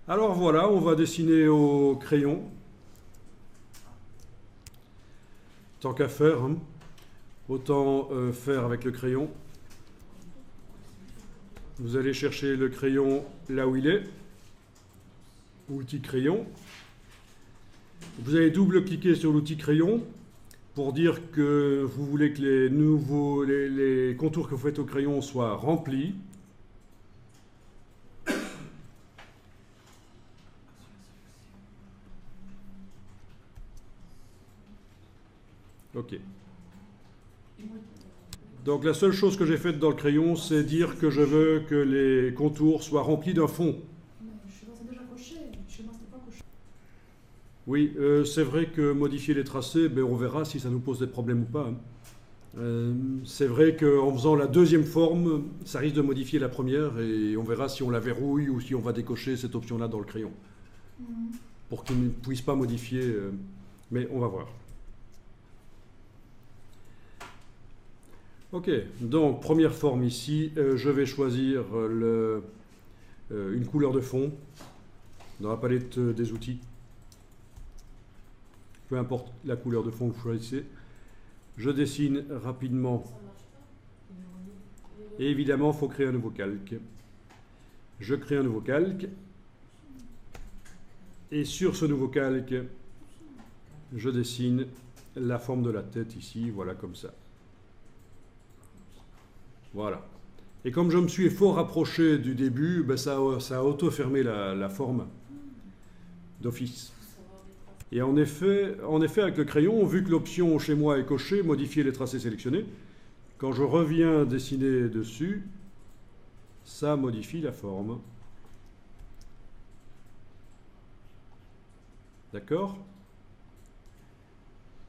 Alors voilà, on va dessiner au crayon. Tant qu'à faire, hein. Autant faire avec le crayon. Vous allez chercher le crayon là où il est. Outil crayon. Vous allez double-cliquer sur l'outil crayon pour dire que vous voulez que les contours que vous faites au crayon soient remplis. OK. Donc la seule chose que j'ai faite dans le crayon, c'est dire que je veux que les contours soient remplis d'un fond. Oui, c'est vrai que modifier les tracés, ben, on verra si ça nous pose des problèmes ou pas, hein. C'est vrai qu'en faisant la deuxième forme, ça risque de modifier la première et on verra si on la verrouille ou si on va décocher cette option-là dans le crayon. Pour qu'il ne puisse pas modifier, mais on va voir. Ok, donc première forme ici, je vais choisir une couleur de fond dans la palette des outils. Peu importe la couleur de fond que vous choisissez. Je dessine rapidement. Et évidemment, il faut créer un nouveau calque. Je crée un nouveau calque. Et sur ce nouveau calque, je dessine la forme de la tête ici, voilà comme ça. Voilà. Et comme je me suis fort rapproché du début, ben ça a auto-fermé la forme d'office. Et en effet, avec le crayon, vu que l'option chez moi est cochée, modifier les tracés sélectionnés, quand je reviens dessiner dessus, ça modifie la forme. D'accord ?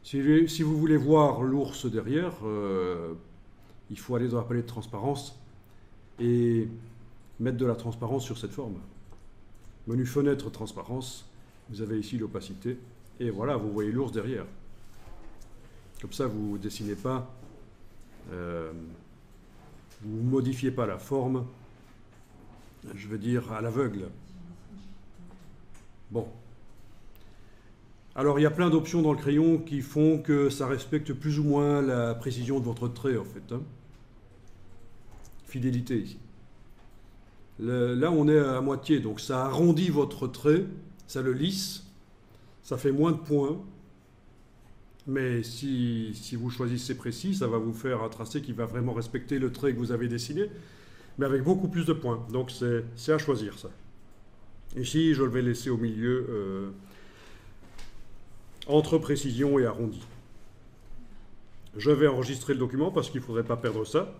Si vous voulez voir l'ours derrière, il faut aller dans la palette de transparence et mettre de la transparence sur cette forme. Menu fenêtre transparence, vous avez ici l'opacité et voilà, vous voyez l'ours derrière. Comme ça, vous ne dessinez pas, vous ne modifiez pas la forme, je veux dire à l'aveugle. Bon. Alors, il y a plein d'options dans le crayon qui font que ça respecte plus ou moins la précision de votre trait, en fait, hein. Fidélité, ici. Là, on est à moitié, donc ça arrondit votre trait, ça le lisse, ça fait moins de points. Mais si vous choisissez précis, ça va vous faire un tracé qui va vraiment respecter le trait que vous avez dessiné, mais avec beaucoup plus de points. Donc, c'est à choisir, ça. Ici, je le vais laisser au milieu... entre précision et arrondi. Je vais enregistrer le document parce qu'il ne faudrait pas perdre ça.